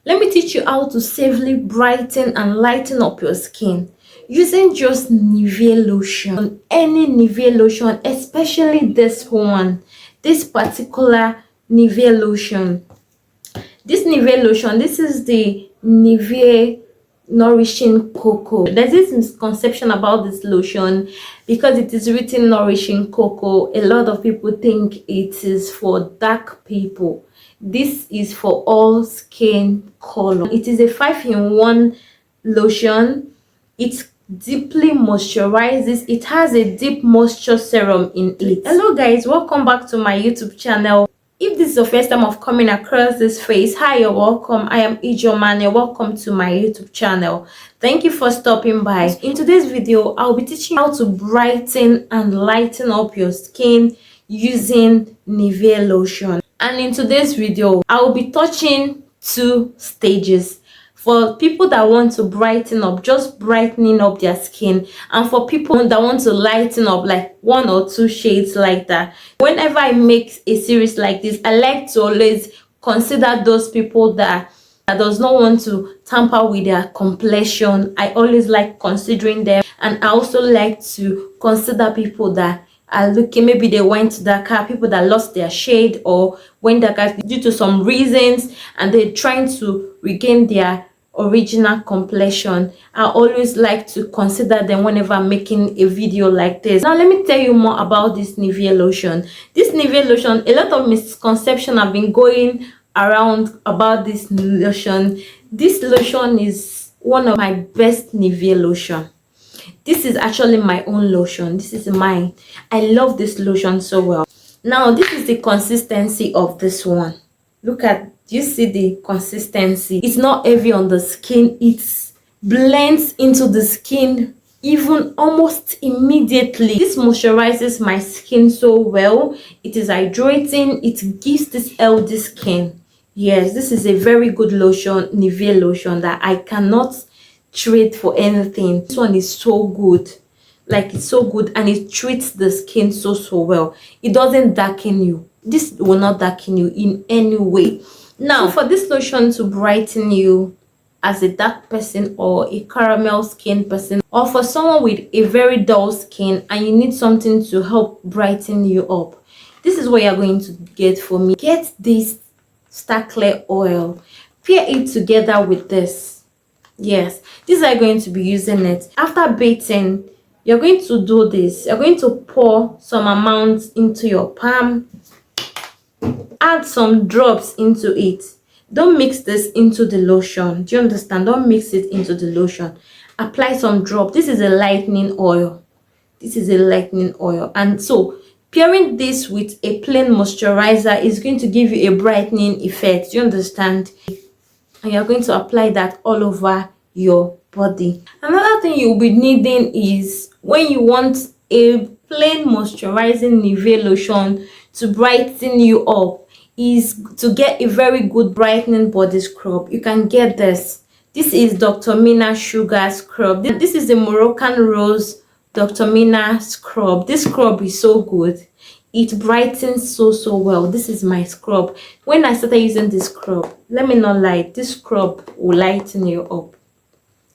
Let me teach you how to safely brighten and lighten up your skin using just Nivea lotion. Any Nivea lotion, especially this one, this particular Nivea lotion. This Nivea lotion, this is the Nivea nourishing cocoa. There's this misconception about this lotion because it is written nourishing cocoa. A lot of people think it is for dark people. This is for all skin color. It is a 5-in-1 lotion. It deeply moisturizes. It has a deep moisture serum in it. Hello guys, welcome back to my YouTube channel. If this is your first time of coming across this face, hi, you're welcome. I am Ijoman. You're welcome to my YouTube channel. Thank you for stopping by. In today's video, I'll be teaching you how to brighten and lighten up your skin using Nivea lotion. And in today's video, I'll be touching 2 stages. For people that want to brighten up, just brightening up their skin, and for people that want to lighten up, like 1 or 2 shades like that. Whenever I make a series like this, I like to always consider those people that does not want to tamper with their complexion. I always like considering them, and I also like to consider people that are looking, maybe they went darker, people that lost their shade or went darker due to some reasons, and they're trying to regain their original complexion. I always like to consider them whenever I'm making a video like this. Now let me tell you more about this Nivea lotion. This Nivea lotion, a lot of misconceptions have been going around about this lotion. This lotion is one of my best Nivea lotion. This is actually my own lotion. This is mine. I love this lotion so well. Now this is the consistency of this one. Look at, do you see the consistency? It's not heavy on the skin. It blends into the skin even almost immediately. This moisturizes my skin so well. It is hydrating. It gives this healthy skin. Yes, this is a very good lotion, Nivea lotion, that I cannot trade for anything. This one is so good. Like, it's so good, and it treats the skin so well. It doesn't darken you. This will not darken you in any way. Now, for this lotion to brighten you as a dark person or a caramel skin person, or for someone with a very dull skin and you need something to help brighten you up, this is what you're going to get for me. Get this Star Clear oil, pair it together with this. Yes, this is how you're going to be using it. After bathing, you're going to do this. You're going to pour some amount into your palm. Add some drops into it. Don't mix this into the lotion. Do you understand? Don't mix it into the lotion. Apply some drop. This is a lightening oil. This is a lightening oil. And so pairing this with a plain moisturizer is going to give you a brightening effect. Do you understand? And you're going to apply that all over your body. Another thing you'll be needing is, when you want a plain moisturizing Nivea lotion to brighten you up, is to get a very good brightening body scrub. You can get this. This is Dr. Mina Sugar Scrub. This is the Moroccan Rose Dr. Mina Scrub. This scrub is so good. It brightens so well. This is my scrub. When I started using this scrub, let me not lie, this scrub will lighten you up.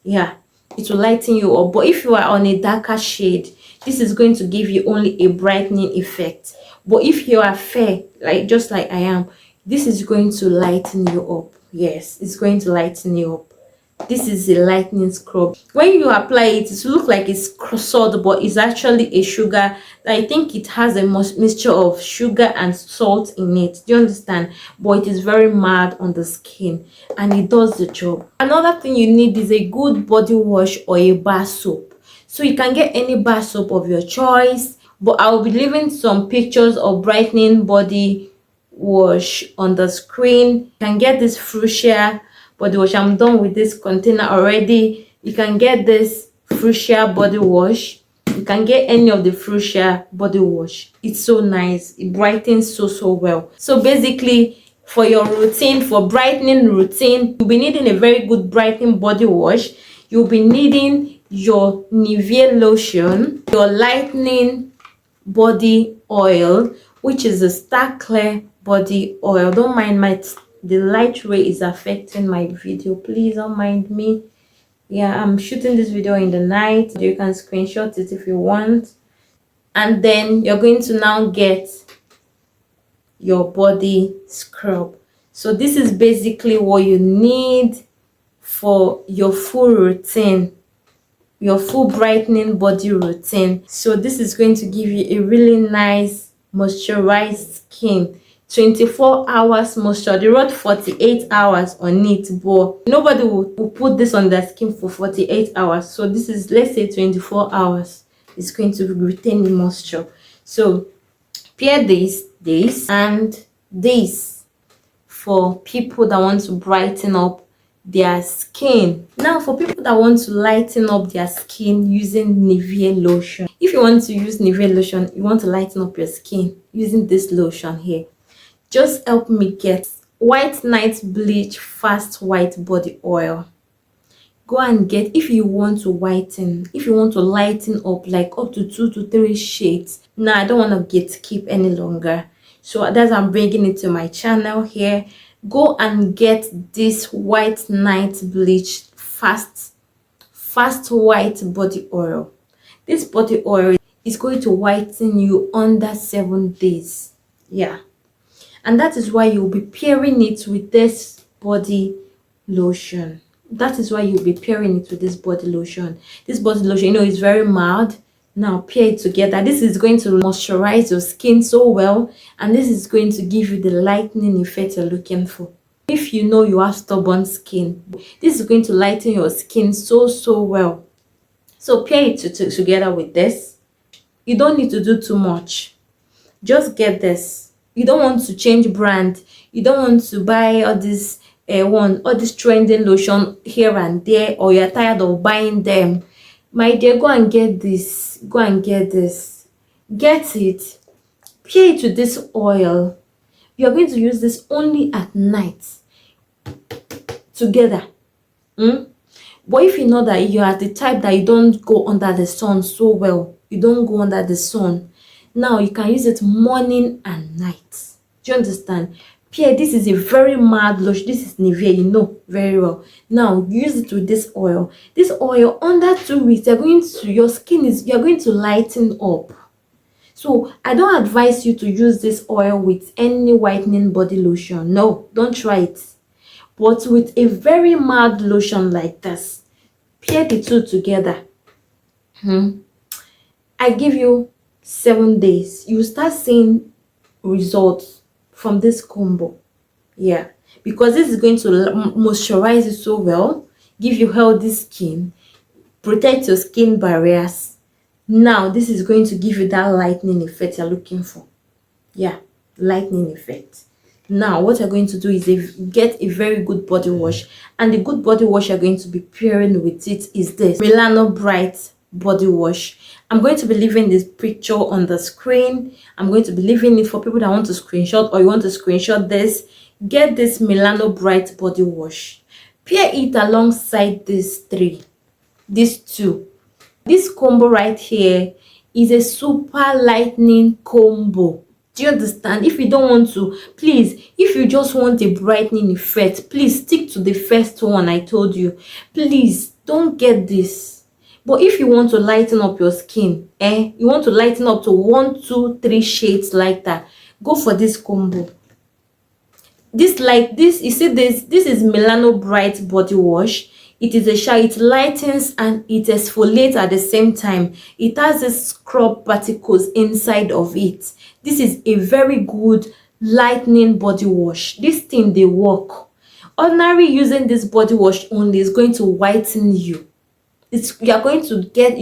Yeah, it will lighten you up. But if you are on a darker shade, this is going to give you only a brightening effect. But if you are fair, like just like I am, this is going to lighten you up. Yes, it's going to lighten you up. This is a lightening scrub. When you apply it, it will look like it's salt, but it's actually a sugar. I think it has a mixture of sugar and salt in it. Do you understand? But it is very mild on the skin, and it does the job. Another thing you need is a good body wash or a bar soap. So you can get any bar soap of your choice, but I will be leaving some pictures of brightening body wash on the screen. You can get this Fuchsia body wash. I'm done with this container already. You can get this Fuchsia body wash. You can get any of the Fuchsia body wash. It's so nice. It brightens so well. So basically, for your routine, for brightening routine, you'll be needing a very good brightening body wash. You'll be needing your Nivea lotion, your lightening body oil, which is a Star Clear body oil. Don't mind my the light ray is affecting my video. Please don't mind me. Yeah, I'm shooting this video in the night. You can screenshot it if you want. And then you're going to now get your body scrub. So this is basically what you need for your full routine, your full brightening body routine. So this is going to give you a really nice moisturized skin. 24 hours moisture. They wrote 48 hours on it, but nobody will put this on their skin for 48 hours. So this is, let's say, 24 hours. It's going to retain the moisture. So pair this and this for people that want to brighten up their skin. Now for people that want to lighten up their skin using Nivea Lotion. If you want to use Nivea Lotion, you want to lighten up your skin using this lotion here, just help me get White Night Bleach Fast White Body Oil. Go and get, if you want to whiten, if you want to lighten up like up to 2 to 3 shades. Now I don't want to gatekeep any longer, so that's I'm bringing it to my channel here. Go and get this White Night Bleach Fast White Body Oil. This body oil is going to whiten you under 7 days. Yeah, and that is why you'll be pairing it with this body lotion. That is why you'll be pairing it with this body lotion. This body lotion, you know, is very mild. Now pair it together. This is going to moisturize your skin so well, and this is going to give you the lightening effect you're looking for. If you know you have stubborn skin, this is going to lighten your skin so well. So pair it together with this. You don't need to do too much. Just get this. You don't want to change brand. You don't want to buy all this all this trending lotion here and there, or you're tired of buying them. My dear, go and get this. Go and get this. Get it. Pair it with this oil. You're going to use this only at night together. But if you know that you are the type that you don't go under the sun so well, you don't go under the sun, now you can use it morning and night. Do you understand? Pair, this is a very mild lotion. This is Nivea, you know very well. Now use it with this oil. This oil, under 2 weeks, you're going to lighten up. So I don't advise you to use this oil with any whitening body lotion. No, don't try it. But with a very mild lotion like this, pair the two together. I give you 7 days. You start seeing results from this combo. Yeah, because this is going to moisturize you so well, give you healthy skin, protect your skin barriers. Now this is going to give you that lightening effect you're looking for. Yeah, lightening effect. Now what you're going to do is get a very good body wash, and the good body wash you're going to be pairing with it is this Milano Bright body wash. I'm going to be leaving this picture on the screen. I'm going to be leaving it for people that want to screenshot, or you want to screenshot this. Get this Milano Bright body wash. Pair it alongside these two. This combo right here is a super lightening combo. Do you understand? If you don't want to, please, if you just want a brightening effect, please stick to the first one I told you. Please don't get this. But if you want to lighten up your skin, you want to lighten up to 1, 2, 3 shades like that, go for this combo. This, like this, you see this is Milano Bright body wash. It is a shower. It lightens and it exfoliates at the same time. It has a scrub particles inside of it. This is a very good lightening body wash. This thing, they work. Ordinary using this body wash only is going to whiten you. You're going to get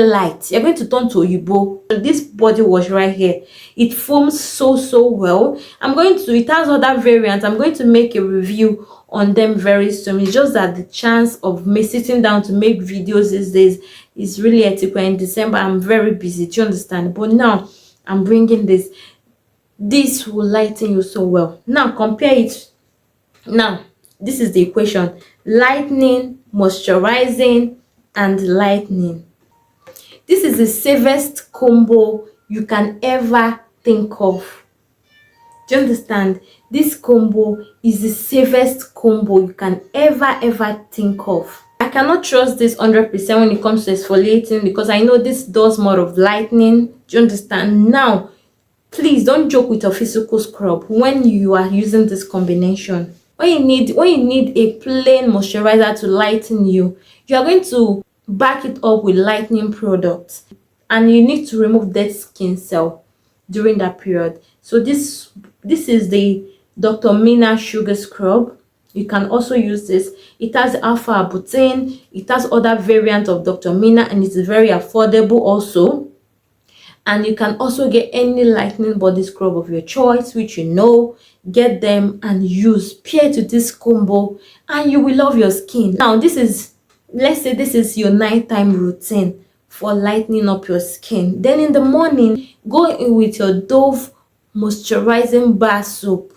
light. You're going to turn to Oyibo. This body wash right here, it foams so well. It has other variants. I'm going to make a review on them very soon. It's just that the chance of me sitting down to make videos these days is really hectic. In December I'm very busy. Do you understand? But now I'm bringing this. This will lighten you so well. Now compare it. Now this is the equation: lightening, moisturizing, and lightening. This is the safest combo you can ever think of. Do you understand? This combo is the safest combo you can ever think of. I cannot trust this 100% when it comes to exfoliating, because I know this does more of lightening. Do you understand? Now, please don't joke with your physical scrub when you are using this combination. When you need a plain moisturizer to lighten you, you are going to back it up with lightening products, and you need to remove dead skin cell during that period. So this is the Dr. Mina sugar scrub. You can also use this. It has alpha butane. It has other variants of Dr. Mina, and it is very affordable also. And you can also get any lightening body scrub of your choice, which you know. Get them and use, pair to this combo, and you will love your skin. Now, this is, let's say this is your nighttime routine for lightening up your skin. Then in the morning, go in with your Dove moisturizing bar soap,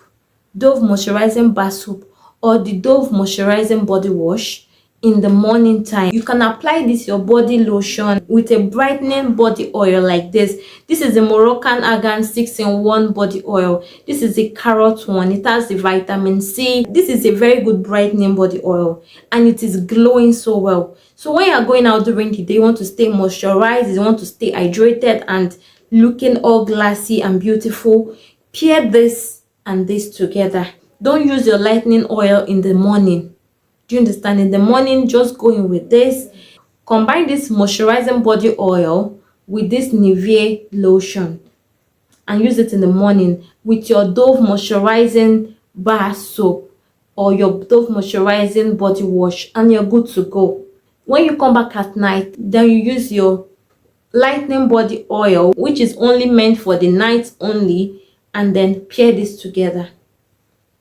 or the Dove moisturizing body wash. In the morning time, you can apply this your body lotion with a brightening body oil like this. This is the Moroccan Argan 6-in-1 body oil. This is the carrot one. It has the vitamin C. This is a very good brightening body oil, and it is glowing so well. So when you are going out during the day, you want to stay moisturized, you want to stay hydrated and looking all glassy and beautiful, pair this and this together. Don't use your lightening oil in the morning. Do you understand? In the morning, just go in with this. Combine this moisturizing body oil with this Nivea lotion and use it in the morning with your Dove moisturizing bar soap or your Dove moisturizing body wash, and you're good to go. When you come back at night, then you use your lightening body oil, which is only meant for the night only, and then pair this together.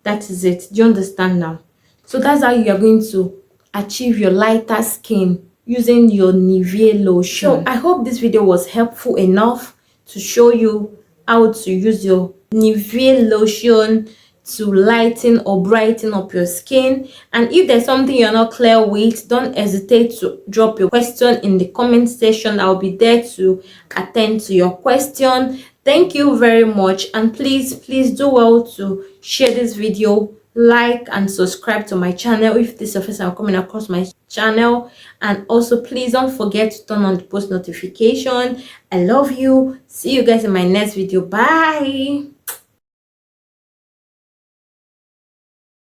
That is it. Do you understand now? So that's how you are going to achieve your lighter skin using your Nivea lotion. So I hope this video was helpful enough to show you how to use your Nivea lotion to lighten or brighten up your skin. And if there's something you're not clear with, don't hesitate to drop your question in the comment section. I'll be there to attend to your question. Thank you very much, and please do well to share this video, like and subscribe to my channel if this is the first time coming across my channel. And also please don't forget to turn on the post notification. I love you. See you guys in my next video. Bye.